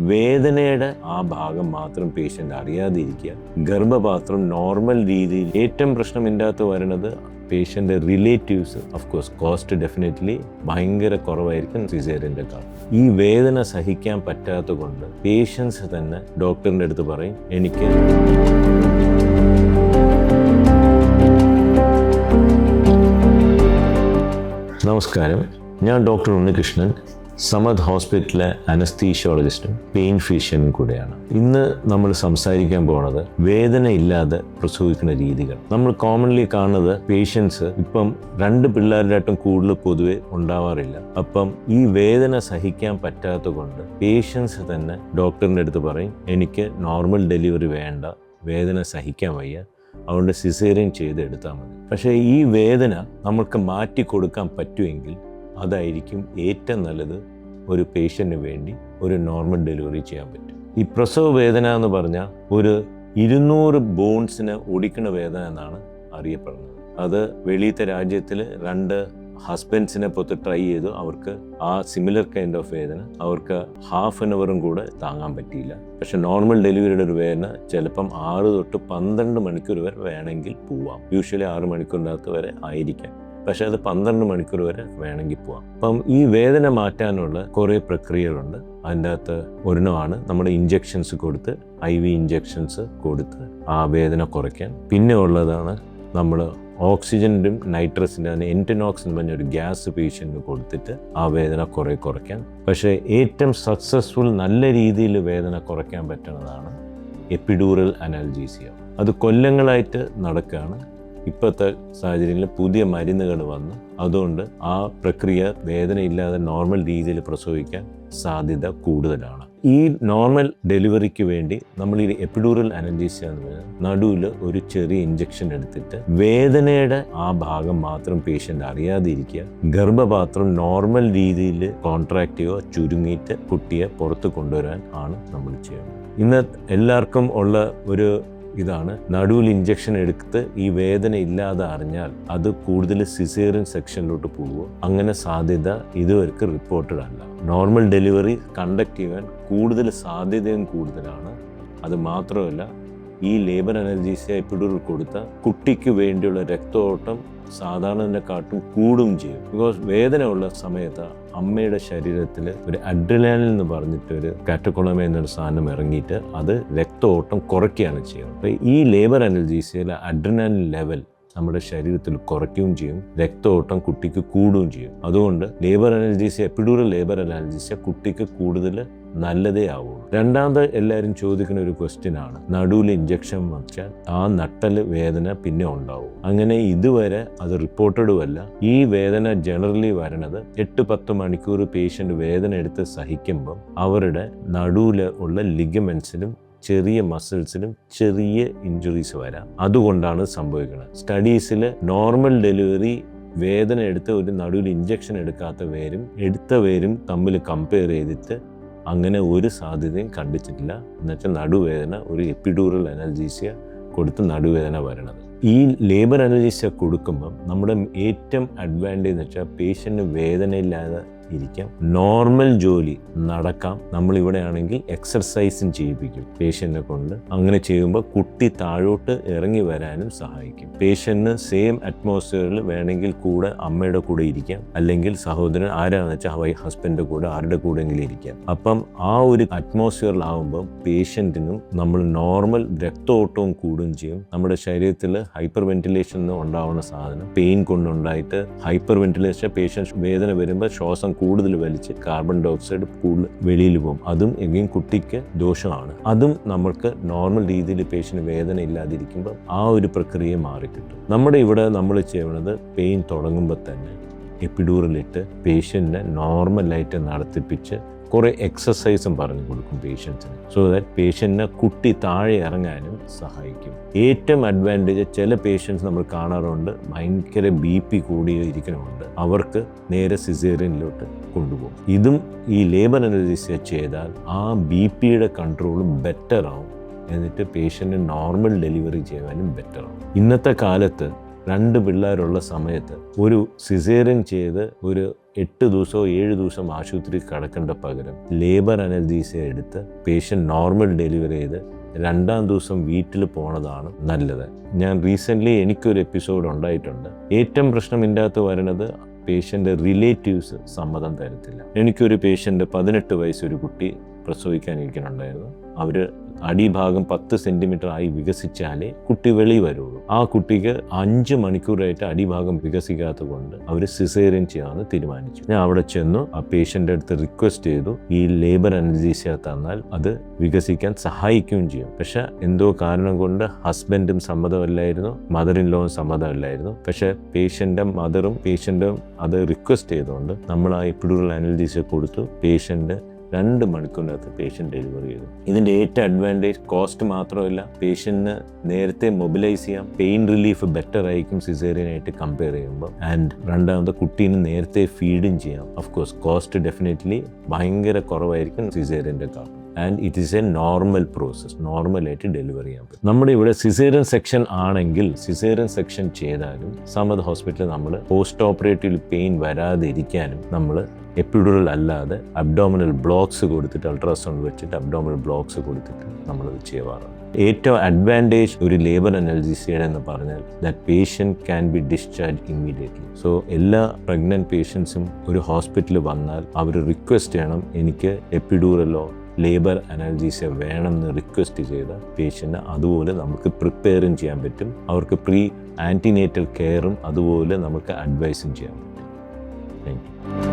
വേദനയുടെ ആ ഭാഗം മാത്രം പേഷ്യൻ്റ് അറിയാതിരിക്കുക. ഗർഭപാത്രം നോർമൽ രീതിയിൽ ഏറ്റവും പ്രശ്നമില്ലാത്ത വരുന്നത് പേഷ്യൻ്റെ റിലേറ്റീവ്സ്. ഓഫ്കോഴ്സ് കോസ്റ്റ് ഡെഫിനറ്റ്ലി ഭയങ്കര കുറവായിരിക്കും സിസേറിയൻ്റെ കാലം. ഈ വേദന സഹിക്കാൻ പറ്റാത്ത കൊണ്ട് പേഷ്യൻസ് തന്നെ ഡോക്ടറിൻ്റെ അടുത്ത് പറയും, എനിക്ക് നമസ്കാരം, ഞാൻ ഡോക്ടർ ഉണ്ണികൃഷ്ണൻ, സമദ് ഹോസ്പിറ്റലിലെ അനസ്തീഷ്യോളജിസ്റ്റും പെയിൻ ഫിസിഷ്യനും കൂടെയാണ്. ഇന്ന് നമ്മൾ സംസാരിക്കാൻ പോകുന്നത് വേദന ഇല്ലാതെ പ്രസവിക്കുന്ന രീതികൾ. നമ്മൾ കോമൺലി കാണുന്നത് പേഷ്യൻസ് ഇപ്പം 2 പിള്ളേരുടെയായിട്ടും കൂടുതൽ പൊതുവെ ഉണ്ടാവാറില്ല. അപ്പം ഈ വേദന സഹിക്കാൻ പറ്റാത്ത കൊണ്ട് പേഷ്യൻസ് തന്നെ ഡോക്ടറിൻ്റെ അടുത്ത് പറയും, എനിക്ക് നോർമൽ ഡെലിവറി വേണ്ട, വേദന സഹിക്കാൻ വയ്യ, അതുകൊണ്ട് സിസേറിയൻ ചെയ്ത് എടുത്താൽ മതി. പക്ഷേ ഈ വേദന നമുക്ക് മാറ്റി കൊടുക്കാൻ പറ്റുമെങ്കിൽ അതായിരിക്കും ഏറ്റവും നല്ലത്. ഒരു പേഷ്യൻറ്റിന് വേണ്ടി ഒരു നോർമൽ ഡെലിവറി ചെയ്യാൻ പറ്റും. ഈ പ്രസവ വേദന എന്ന് പറഞ്ഞാൽ ഒരു 200 ബോൺസിനെ ഒടിക്കുന്ന വേദന എന്നാണ് അറിയപ്പെടുന്നത്. അത് വെളിയിലത്തെ രാജ്യത്തിൽ 2 ഹസ്ബൻഡ്സിനെ പൊത്ത് ട്രൈ ചെയ്തു, അവർക്ക് ആ സിമിലർ കൈൻഡ് ഓഫ് വേദന അവർക്ക് ഹാഫ് ആൻ അവറും കൂടെ താങ്ങാൻ പറ്റിയില്ല. പക്ഷെ നോർമൽ ഡെലിവറിയുടെ ഒരു വേദന ചിലപ്പം 6 തൊട്ട് 12 മണിക്കൂർ വരെ വേണമെങ്കിൽ പോവാം. യൂഷ്വലി 6 മണിക്കൂറിനകത്ത് വരെ ആയിരിക്കാം, പക്ഷെ അത് 12 മണിക്കൂർ വരെ വേണമെങ്കിൽ പോവാം. അപ്പം ഈ വേദന മാറ്റാനുള്ള കുറേ പ്രക്രിയകളുണ്ട്. അതിൻ്റെ അകത്ത് ഒരെണ്ണമാണ് നമ്മുടെ ഇഞ്ചെക്ഷൻസ് കൊടുത്ത്, IV ഇഞ്ചെക്ഷൻസ് കൊടുത്ത് ആ വേദന കുറയ്ക്കാൻ. പിന്നെ ഉള്ളതാണ് നമ്മൾ ഓക്സിജനും നൈട്രസിൻ്റെ എൻറ്റനോക്സ് എന്ന് പറഞ്ഞൊരു ഗ്യാസ് പേഷ്യൻറ്റിന് കൊടുത്തിട്ട് ആ വേദന കുറയ്ക്കാൻ. പക്ഷേ ഏറ്റവും സക്സസ്ഫുൾ നല്ല രീതിയിൽ വേദന കുറയ്ക്കാൻ പറ്റുന്നതാണ് എപ്പിഡൂറൽ അനാൽജീസിയ. അത് കൊല്ലങ്ങളായിട്ട് നടക്കുകയാണ്. ഇപ്പോഴത്തെ സാഹചര്യങ്ങളിൽ പുതിയ മരുന്നുകൾ വന്നു, അതുകൊണ്ട് ആ പ്രക്രിയ വേദനയില്ലാതെ നോർമൽ രീതിയിൽ പ്രസവിക്കാൻ സാധ്യത കൂടുതലാണ്. ഈ നോർമൽ ഡെലിവറിക്ക് വേണ്ടി നമ്മൾ ഈ എപ്പിഡൂറൽ അനൽജീസിയ എന്ന് പറഞ്ഞാൽ നടുവിൽ ഒരു ചെറിയ ഇഞ്ചക്ഷൻ എടുത്തിട്ട് വേദനയുടെ ആ ഭാഗം മാത്രം പേഷ്യൻ്റ് അറിയാതിരിക്കുക. ഗർഭപാത്രം നോർമൽ രീതിയിൽ കോൺട്രാക്ട് ചെയ്യുക, ചുരുങ്ങിയിട്ട് കുട്ടിയെ പുറത്ത് കൊണ്ടുവരാൻ ആണ് നമ്മൾ ചെയ്യുന്നത്. ഇന്ന് എല്ലാവർക്കും ഉള്ള ഒരു ഇതാണ്, നടുവിൽ ഇഞ്ചക്ഷൻ എടുത്ത് ഈ വേദന ഇല്ലാതെ അറിഞ്ഞാൽ അത് കൂടുതൽ സിസേറിയൻ സെക്ഷനിലോട്ട് പോകുമോ? അങ്ങനെ സാധ്യത ഇതുവരെ റിപ്പോർട്ടഡ് അല്ല. നോർമൽ ഡെലിവറി കണ്ടക്ട് ചെയ്യാൻ കൂടുതൽ സാധ്യതയും കൂടുതലാണ്. അത് മാത്രമല്ല, ഈ ലേബർ അനൽജീസിയ എപ്പിഡൂറൽ കൊടുത്ത കുട്ടിക്ക് വേണ്ടിയുള്ള രക്തഓട്ടം സാധാരണക്കാട്ടും കൂടും ചെയ്യും. ബിക്കോസ് വേദന ഉള്ള സമയത്ത് അമ്മയുടെ ശരീരത്തിൽ ഒരു അഡ്രിനാലിൻ എന്ന് പറഞ്ഞിട്ടൊരു കാറ്റക്കോളമ എന്നൊരു സാധനം ഇറങ്ങിയിട്ട് അത് രക്തഓട്ടം കുറയ്ക്കുകയാണ് ചെയ്യുന്നത്. അപ്പോൾ ഈ ലേബർ അനൽജീസിയയിലെ അഡ്രിനാലിൻ ലെവൽ നമ്മുടെ ശരീരത്തിൽ കുറയ്ക്കുകയും ചെയ്യും, രക്തഓട്ടം കുട്ടിക്ക് കൂടുകയും ചെയ്യും. അതുകൊണ്ട് ലേബർ അനൽജീസിയ, എപ്പിഡൂറൽ ലേബർ അനൽജീസിയ കുട്ടിക്ക് കൂടുതൽ നല്ലതേ ആവുള്ളൂ. രണ്ടാമത് എല്ലാവരും ചോദിക്കുന്ന ഒരു ക്വസ്റ്റ്യൻ ആണ്, നടുവിൽ ഇഞ്ചക്ഷൻ വെച്ചാൽ ആ നട്ടൽ വേദന പിന്നെ ഉണ്ടാവും? അങ്ങനെ ഇതുവരെ അത് റിപ്പോർട്ടഡുമല്ല. ഈ വേദന ജനറലി വരണത് 8-10 മണിക്കൂർ പേഷ്യൻ്റ് വേദന എടുത്ത് സഹിക്കുമ്പം അവരുടെ നടുവിൽ ഉള്ള ലിഗമെന്റ്സിലും ചെറിയ മസിൽസിലും ചെറിയ ഇഞ്ചുറീസ് വരാം. അതുകൊണ്ടാണ് സംഭവിക്കുന്നത്. സ്റ്റഡീസിൽ നോർമൽ ഡെലിവറി വേദന എടുത്ത് ഒരു നടുവിൽ ഇഞ്ചക്ഷൻ എടുത്തവരും തമ്മിൽ കമ്പയർ ചെയ്തിട്ട് അങ്ങനെ ഒരു സാധ്യതയും കണ്ടിട്ടില്ല. എന്നുവെച്ചാൽ നടുവേദന ഒരു എപ്പിഡൂറൽ അനൽജീസിയ കൊടുത്ത് നടുവേദന വരണത്. ഈ ലേബർ അനൽജീസിയ കൊടുക്കുമ്പം നമ്മുടെ ഏറ്റവും അഡ്വാൻറ്റേജ് എന്ന് വെച്ചാൽ പേഷ്യൻ്റ് വേദനയില്ലാതെ ഇരിക്കാം, നോർമൽ ജോലി നടക്കാം. നമ്മളിവിടെ ആണെങ്കിൽ എക്സർസൈസും ചെയ്യിപ്പിക്കും പേഷ്യൻറ്റിനെ കൊണ്ട്. അങ്ങനെ ചെയ്യുമ്പോൾ കുട്ടി താഴോട്ട് ഇറങ്ങി വരാനും സഹായിക്കും. പേഷ്യൻറ്റിന് സെയിം അറ്റ്മോസ്ഫിയറിൽ വേണമെങ്കിൽ കൂടെ അമ്മയുടെ കൂടെ ഇരിക്കാം, അല്ലെങ്കിൽ സഹോദരൻ ആരാണെന്ന് വെച്ചാൽ ഹസ്ബൻഡിൻ്റെ കൂടെ ആരുടെ കൂടെയെങ്കിലും ഇരിക്കാം. അപ്പം ആ ഒരു അറ്റ്മോസ്ഫിയറിലാവുമ്പം പേഷ്യൻറ്റിനും നമ്മൾ നോർമൽ രക്തഓട്ടവും കൂടുകയും ചെയ്യും. നമ്മുടെ ശരീരത്തിൽ ഹൈപ്പർ വെന്റിലേഷൻ ഉണ്ടാവുന്ന സാധനം പെയിൻ കൊണ്ടുണ്ടായിട്ട് ഹൈപ്പർ വെന്റിലേഷൻ, പേഷ്യൻറ്റ് വേദന വരുമ്പോൾ ശ്വാസം കൂടുതൽ വലിച്ച് കാർബൺ ഡയോക്സൈഡ് കൂടുതൽ വെളിയിൽ പോകും. അതും എങ്കിലും കുട്ടിക്ക് ദോഷമാണ്. അതും നമ്മൾക്ക് നോർമൽ രീതിയിൽ പേഷ്യൻ്റ് വേദന ഇല്ലാതിരിക്കുമ്പോൾ ആ ഒരു പ്രക്രിയ മാറിക്കിട്ടും. നമ്മുടെ ഇവിടെ നമ്മൾ ചെയ്യുന്നത് പെയിൻ തുടങ്ങുമ്പോൾ തന്നെ എപ്പിഡൂറലിട്ട് പേഷ്യൻറ്റിനെ നോർമലായിട്ട് നടത്തിപ്പിച്ച് കുറേ എക്സസൈസും പറഞ്ഞു കൊടുക്കും പേഷ്യൻസിന്. സോ ദാറ്റ് പേഷ്യൻറ്റിനെ കുട്ടി താഴെ ഇറങ്ങാനും സഹായിക്കും. ഏറ്റവും അഡ്വാൻറ്റേജ്, ചില പേഷ്യൻസ് നമ്മൾ കാണാറുണ്ട് ഭയങ്കര BP കൂടിയിരിക്കണമുണ്ട്, അവർക്ക് നേരെ സിസേറിയനിലോട്ട് കൊണ്ടുപോകും. ഇതും ഈ ലേബർ അനൽജീസിയ ചെയ്താൽ ആ BPയുടെ കൺട്രോളും ബെറ്റർ ആവും. എന്നിട്ട് പേഷ്യൻറ്റ് നോർമൽ ഡെലിവറി ചെയ്യാനും ബെറ്റർ ആവും. ഇന്നത്തെ കാലത്ത് 2 പിള്ളേരുള്ള സമയത്ത് ഒരു സിസേറിയൻ ചെയ്ത് ഒരു 8 ദിവസമോ 7 ദിവസം ആശുപത്രി കിടക്കേണ്ട പകരം ലേബർ അനസ്തീസിയ എടുത്ത് പേഷ്യൻ്റ് നോർമൽ ഡെലിവറി ചെയ്ത് 2-ാം ദിവസം വീട്ടിൽ പോണതാണ് നല്ലത്. ഞാൻ റീസെൻ്റ്ലി എനിക്കൊരു എപ്പിസോഡ് ഉണ്ടായിട്ടുണ്ട്. ഏറ്റവും പ്രശ്നം ഇതിനകത്ത് വരുന്നത് പേഷ്യൻ്റെ റിലേറ്റീവ്സ് സമ്മതം തരത്തില്ല. എനിക്കൊരു പേഷ്യൻ്റ് 18 വയസ്സൊരു കുട്ടി പ്രസവിക്കാനിരിക്കുന്നുണ്ടായിരുന്നു. അവർ അടിഭാഗം 10 സെൻറ്റിമീറ്റർ ആയി വികസിച്ചാലേ കുട്ടി വെളി വരുള്ളൂ. ആ കുട്ടിക്ക് 5 മണിക്കൂറായിട്ട് അടിഭാഗം വികസിക്കാത്തത് കൊണ്ട് അവർ സിസേറിയൻ ചെയ്യാമെന്ന് തീരുമാനിച്ചു. ഞാൻ അവിടെ ചെന്നു, ആ പേഷ്യൻ്റെ അടുത്ത് റിക്വസ്റ്റ് ചെയ്തു, ഈ ലേബർ അനസ്തീസിയ തന്നാൽ അത് വികസിക്കാൻ സഹായിക്കുകയും ചെയ്യും. പക്ഷെ എന്തോ കാരണം കൊണ്ട് ഹസ്ബൻഡും സമ്മതമല്ലായിരുന്നു, മദർ ഇൻ ലോയും സമ്മതമല്ലായിരുന്നു. പക്ഷെ പേഷ്യൻ്റെ മദറും പേഷ്യൻറ്റും അത് റിക്വസ്റ്റ് ചെയ്തുകൊണ്ട് നമ്മൾ ആ എപ്പിഡ്യൂറൽ അനസ്തീസിയ കൊടുത്തു. പേഷ്യൻ്റ് 2 മണിക്കൂറിനകത്ത് പേഷ്യൻ്റ് ഡെലിവറി ചെയ്തു. ഇതിൻ്റെ ഏറ്റവും അഡ്വാൻറ്റേജ് കോസ്റ്റ് മാത്രമല്ല, പേഷ്യൻറ്റിന് നേരത്തെ മൊബിലൈസ് ചെയ്യാം, പെയിൻ റിലീഫ് ബെറ്റർ ആയിരിക്കും സിസേറിയനായിട്ട് കമ്പയർ ചെയ്യുമ്പോൾ. ആൻഡ് രണ്ടാമത്തെ കുട്ടീനെ നേരത്തെ ഫീഡും ചെയ്യാം. ഓഫ് കോഴ്സ് കോസ്റ്റ് ഡെഫിനറ്റ്ലി ഭയങ്കര കുറവായിരിക്കും സിസേറിയൻ്റെ കാലം. And it is A normal process, നോർമലായിട്ട് ഡെലിവറി ചെയ്യാൻ പറ്റും. നമ്മുടെ ഇവിടെ സിസേറിയൻ സെക്ഷൻ ആണെങ്കിൽ സിസേറിയൻ സെക്ഷൻ ചെയ്താലും സമദ് ഹോസ്പിറ്റലിൽ നമ്മൾ പോസ്റ്റ് ഓപ്പറേറ്റീവ് പെയിൻ വരാതിരിക്കാനും നമ്മൾ എപ്പിഡ്യൂറൽ അല്ലാതെ അബ്ഡോമിനൽ ബ്ലോക്സ് കൊടുത്തിട്ട് അൾട്രാസൗണ്ട് വെച്ചിട്ട് അബ്ഡോമിനൽ ബ്ലോക്സ് കൊടുത്തിട്ട് നമ്മളത് ചെയ്യാറുണ്ട്. ഏറ്റവും അഡ്വാൻറ്റേജ് ഒരു ലേബർ അനസ്തീസിയ എന്ന് പറഞ്ഞാൽ that patient can be discharge immediately. So എല്ലാ പ്രഗ്നൻറ്റ് പേഷ്യൻസും ഒരു ഹോസ്പിറ്റലിൽ വന്നാൽ അവർ റിക്വസ്റ്റ് ചെയ്യണം, എനിക്ക് എപ്പിഡ്യൂറലോ ലേബർ അനസ്തീസിയ വേണമെന്ന് റിക്വസ്റ്റ് ചെയ്ത പേഷ്യൻറ്റിന് അതുപോലെ നമുക്ക് പ്രിപ്പയറും ചെയ്യാൻ പറ്റും. അവർക്ക് പ്രീ ആൻറ്റിനേറ്റൽ കെയറും അതുപോലെ നമുക്ക് അഡ്വൈസും ചെയ്യാൻ പറ്റും. Thank you.